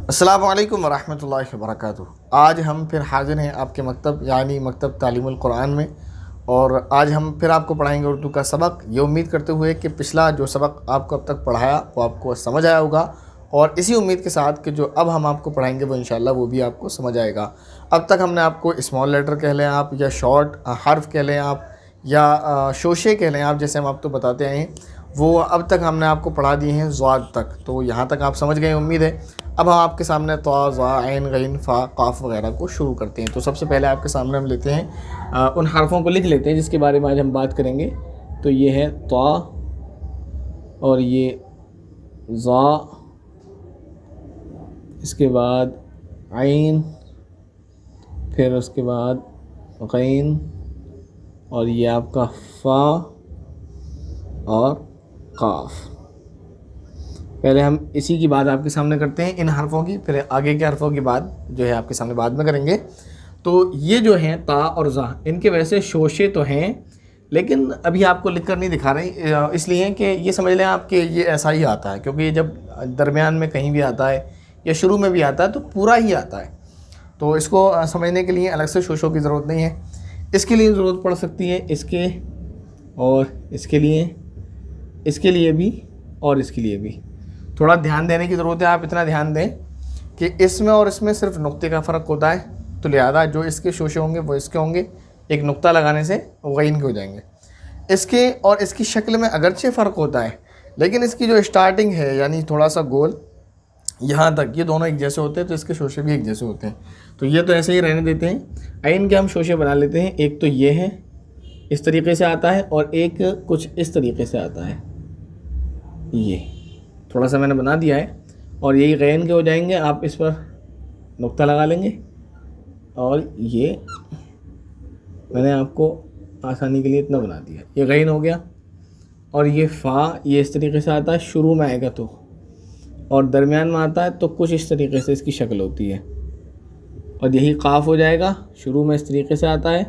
अस्सलामु अलैकुम वरहमतुल्लाहि वबरकातुहू। आज हम फिर हाज़िर हैं आपके मकतब यानी मकतब तालीमुल कुरान में, और आज हम फिर आपको पढ़ाएंगे उर्दू का सबक। ये उम्मीद करते हुए कि पिछला जो सबक आपको अब तक पढ़ाया वो आपको समझ आया होगा, और इसी उम्मीद के साथ कि जो अब हम आपको पढ़ाएंगे वो इंशाल्लाह वो भी आपको समझ आएगा। अब तक हमने आपको स्मॉल लेटर कह लें आप, या शॉर्ट हर्फ कह लें आप, या शोशे कह लें आप, जैसे हम आपको बताते आए हैं, वो अब तक हमने आपको पढ़ा दिए हैं ज़ाद तक। तो यहाँ तक आप समझ गए उम्मीद है। अब हम आपके सामने ता, ज़ा, ऐन, गैन, फ़ा, क़ाफ़ वगैरह को शुरू करते हैं। तो सबसे पहले आपके सामने हम लेते हैं उन हरफ़ों को लिख लेते हैं जिसके बारे में आज हम बात करेंगे। तो ये है ता, और ये ज़ा, इसके बाद ऐन, फिर उसके बाद गैन, और ये आपका फ़ा और क़ाफ़। पहले हम इसी की बात आपके सामने करते हैं, इन हरफ़ों की, फिर आगे के हरफ़ों की बात जो है आपके सामने बाद में करेंगे। तो ये जो हैं ता और ज़ा, इनके वैसे शोशे तो हैं, लेकिन अभी आपको लिख कर नहीं दिखा रहे, इसलिए कि ये समझ लें आप कि ये ऐसा ही आता है, क्योंकि जब दरमियान में कहीं भी आता है या शुरू में भी आता है तो पूरा ही आता है। तो इसको समझने के लिए अलग से शोशों की ज़रूरत नहीं है। इसके लिए ज़रूरत पड़ सकती है इसके, और इसके लिए भी, और इसके लिए भी थोड़ा ध्यान देने की ज़रूरत है। आप इतना ध्यान दें कि इसमें और इसमें सिर्फ नुक्ते का फ़र्क होता है, तो लिहाजा जो इसके शोशे होंगे वो इसके होंगे। एक नुक्ता लगाने से गैन के हो जाएंगे। इसके और इसकी शक्ल में अगरचे फ़र्क होता है, लेकिन इसकी जो स्टार्टिंग है यानी थोड़ा सा गोल यहाँ तक, ये दोनों एक जैसे होते हैं, तो इसके शोशे भी एक जैसे होते हैं। तो ये तो ऐसे ही रहने देते हैं। ऐन के हम शोशे बना लेते हैं। एक तो ये है, इस तरीके से आता है, और एक कुछ इस तरीके से आता है। ये थोड़ा सा मैंने बना दिया है, और यही गैन के हो जाएंगे। आप इस पर नुक्ता लगा लेंगे, और ये मैंने आपको आसानी के लिए इतना बना दिया। ये गैन हो गया, और ये फ़ा ये इस तरीके से आता है, शुरू में आएगा तो, और दरमियान में आता है तो कुछ इस तरीके से इसकी शक्ल होती है। और यही क़ाफ़ हो जाएगा, शुरू में इस तरीके से आता है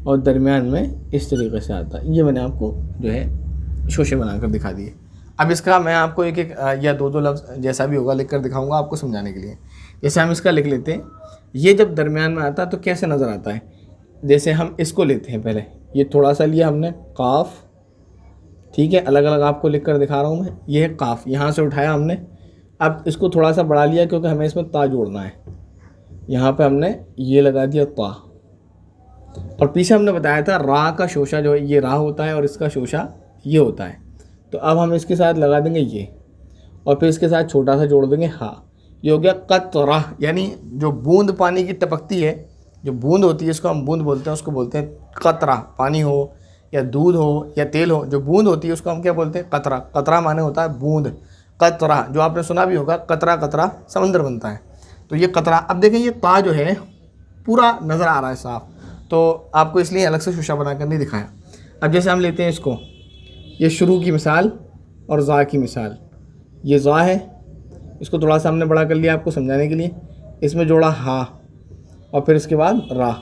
और दरमियान में इस तरीके से आता है। ये मैंने आपको जो है शोशे बनाकर दिखा दिए। अब इसका मैं आपको एक एक या दो दो लफ्ज़ जैसा भी होगा लिख कर दिखाऊंगा आपको समझाने के लिए। जैसे हम इसका लिख लेते हैं, ये जब दरमियान में आता है तो कैसे नज़र आता है। जैसे हम इसको लेते हैं, पहले ये थोड़ा सा लिया हमने क़ाफ़, ठीक है, अलग अलग आपको लिख कर दिखा रहा हूँ मैं। ये है क़ाफ़, यहाँ से उठाया हमने। अब इसको थोड़ा सा बढ़ा लिया क्योंकि हमें इसमें ता जोड़ना है। यहाँ पे हमने ये लगा दिया ता, और पीछे हमने बताया था रा का शोशा जो है ये रा होता है, और इसका शोशा ये होता है। तो अब हम इसके साथ लगा देंगे ये, और फिर इसके साथ छोटा सा जोड़ देंगे हा। ये हो गया कतरा, यानी जो बूंद पानी की टपकती है, जो बूंद होती है इसको हम बूंद बोलते हैं, उसको बोलते हैं कतरा। पानी हो या दूध हो या तेल हो, जो बूंद होती है उसको हम क्या बोलते हैं, कतरा। कतरा माने होता है बूंद। कतरा जो आपने सुना भी होगा, कतरा कतरा समंदर बनता है, तो ये कतरा। अब देखें ये ता जो है पूरा नज़र आ रहा है साफ, तो आपको इसलिए अलग से शोशा बना कर नहीं दिखाया। अब जैसे हम लेते हैं इसको, ये शुरू की मिसाल और ज़ा की मिसाल। ये ज़ा है, इसको थोड़ा सा हमने बड़ा कर लिया आपको समझाने के लिए। इसमें जोड़ा हा, और फिर इसके बाद रा।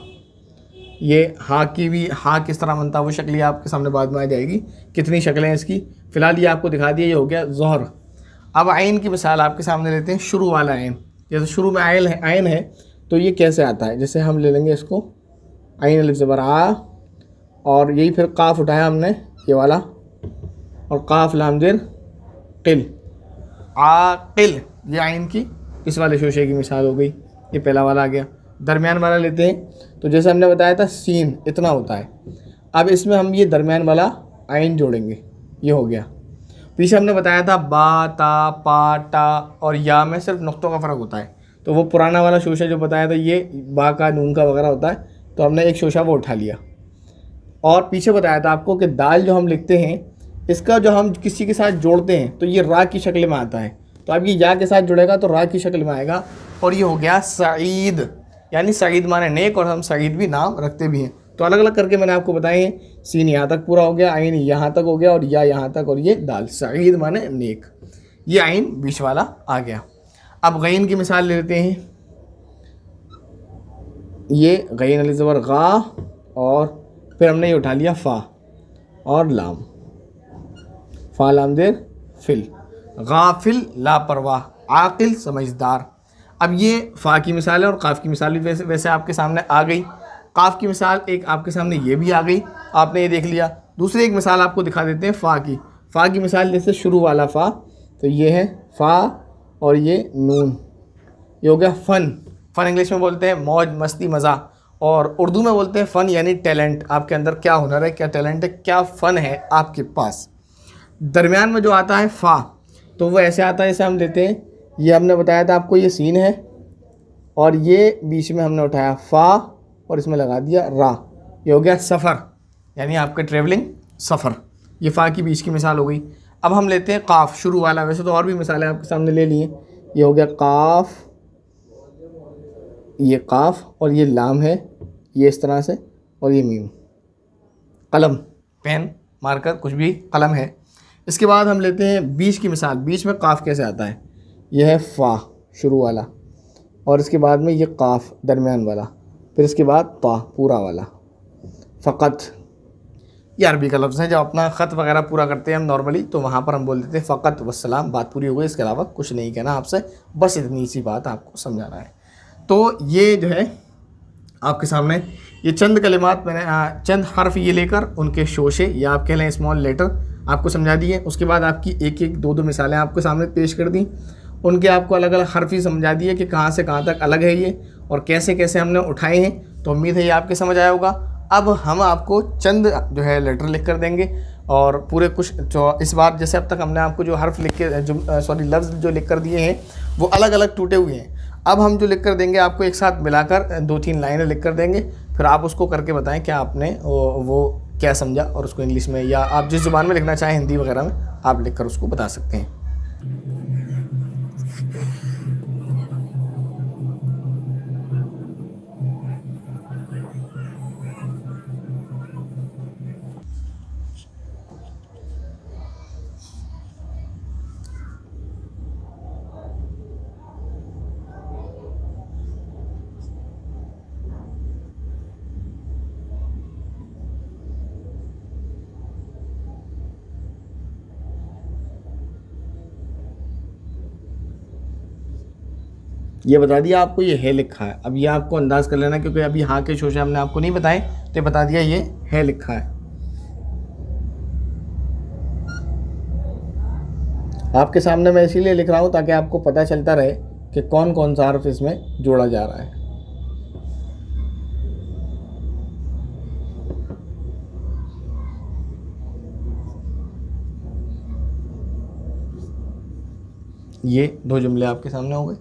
ये हा की भी, हा किस तरह बनता है वो शक्ल आपके सामने बाद में आ जाएगी, कितनी शक्लें हैं इसकी। फ़िलहाल ये आपको दिखा दिया, ये हो गया ज़ोहर। अब आइन की मिसाल आपके सामने लेते हैं, शुरू वाला आइन। जैसे शुरू में आइन है तो ये कैसे आता है। जैसे हम ले लेंगे इसको, आइन अलिफ ज़बर आ, और यही फिर क़ाफ़ उठाया हमने ये वाला, और क़ाफ़ लाम ज़ेर क़िल, आक़िल। ये आइन की इस वाले शोशे की मिसाल हो गई। ये पहला वाला आ गया। दरमियान वाला लेते हैं, तो जैसे हमने बताया था सीन इतना होता है। अब इसमें हम ये दरमियान वाला आइन जोड़ेंगे, ये हो गया। पीछे हमने बताया था बा, ता, पा, टा और या में सिर्फ नुक्तों का फ़र्क होता है। तो वो पुराना वाला शोशा जो बताया था ये बा का, नून का वगैरह होता है, तो हमने एक शोशा वो उठा लिया। और पीछे बताया था आपको कि दाल जो हम लिखते हैं, इसका जो हम किसी के साथ जोड़ते हैं तो ये रा की शक्ल में आता है। तो अब ये या के साथ जुड़ेगा तो रा की शक्ल में आएगा, और ये हो गया सईद, यानी सईद माने नेक, और हम सईद भी नाम रखते भी हैं। तो अलग अलग करके मैंने आपको बताए हैं। सीन यहाँ तक पूरा हो गया, आइन यहाँ तक हो गया, और या यहाँ तक, और ये दाल। सईद माने नेक, ये आइन बीच वाला आ गया। अब गैन की मिसाल ले लेते हैं। ये गैन अलिफ ज़बर गा, और फिर हमने ये उठा लिया फ़ा और लाम। फ़ा लाम देर फिल, गाफिल लापरवाह, आकिल समझदार। अब ये फ़ा की मिसाल है और काफ़ की मिसाल भी वैसे वैसे आपके सामने आ गई। काफ़ की मिसाल एक आपके सामने ये भी आ गई, आपने ये देख लिया। दूसरी एक मिसाल आपको दिखा देते हैं फ़ा की। फ़ा की मिसाल जैसे शुरू वाला फ़ा, तो ये है फ़ा और ये नून, ये हो गया फ़न। फ़न इंग्लिश में बोलते हैं मौज मस्ती मज़ा, और उर्दू में बोलते हैं फ़न यानी टैलेंट। आपके अंदर क्या हुनर है, क्या टैलेंट है, क्या फ़न है आपके पास। दरमियान में जो आता है फ़ा, तो वो ऐसे आता है जैसे हम लेते हैं, ये हमने बताया था आपको, ये सीन है और ये बीच में हमने उठाया फ़ा और इसमें लगा दिया रा, ये हो गया सफ़र, यानी आपका ट्रेवलिंग सफ़र। ये फ़ा की बीच की मिसाल हो गई। अब हम लेते हैं काफ़ शुरू वाला, वैसे तो और भी मिसालें आपके सामने ले लिए। ये हो गया काफ़, ये काफ़ और ये लाम है, ये इस तरह से, और ये मीम। कलम, पेन, मार्कर, कुछ भी, कलम है। इसके बाद हम लेते हैं बीच की मिसाल। बीच में काफ़ कैसे आता है, यह है फ़ा शुरू वाला, और इसके बाद में ये काफ़ दरमियान वाला, फिर इसके बाद ता पूरा वाला। फ़क़त, ये अरबी का लफ्ज़ है। जब अपना ख़त वगैरह पूरा करते हैं हम नॉर्मली, तो वहाँ पर हम बोल देते हैं फ़क़त वस्सलाम, बात पूरी हो गई, इसके अलावा कुछ नहीं कहना आपसे, बस इतनी सी बात आपको समझाना है। तो ये जो है आपके सामने ये चंद कलिमात मैंने चंद हर्फ ये लेकर उनके शोशे या आप कह लें स्मॉल लेटर आपको समझा दिए। उसके बाद आपकी एक एक दो दो मिसालें आपके सामने पेश कर दी, उनके आपको अलग अलग हर्फ ही समझा दिए कि कहाँ से कहाँ तक अलग है ये और कैसे कैसे हमने उठाए हैं। तो उम्मीद है ये आपके समझ आया होगा। अब हम आपको चंद जो है लेटर लिख कर देंगे, और पूरे कुछ जो इस बार जैसे अब तक हमने आपको जो हर्फ लिख के लफ्ज़ जो लिख कर दिए हैं वो अलग अलग टूटे हुए हैं। अब हम जो लिख कर देंगे आपको एक साथ मिलाकर 2-3 लाइनें लिख कर देंगे, फिर आप उसको करके बताएं क्या आपने वो क्या समझा, और उसको इंग्लिश में या आप जिस ज़ुबान में लिखना चाहें हिंदी वगैरह में आप लिख कर उसको बता सकते हैं। ये बता दिया आपको, ये है लिखा है। अब ये आपको अंदाज़ कर लेना, क्योंकि अभी हाँ के शोशे हमने आपको नहीं बताए, तो ये बता दिया ये है लिखा है। आपके सामने मैं इसीलिए लिख रहा हूँ ताकि आपको पता चलता रहे कि कौन कौन सा हर्फ इसमें जोड़ा जा रहा है। ये 2 जुमले आपके सामने हो गए।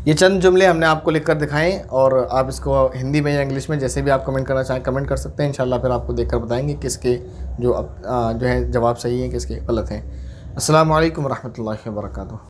ये चंद जुमले हमने आपको लिख कर दिखाएँ, और आप इसको हिंदी में या इंग्लिश में जैसे भी आप कमेंट करना चाहें कमेंट कर सकते हैं। इंशाल्लाह फिर आपको देखकर बताएंगे किसके जो है जवाब सही है, किसके गलत हैं। अस्सलामु अलैकुम रहमतुल्लाहि व बरकातुहू।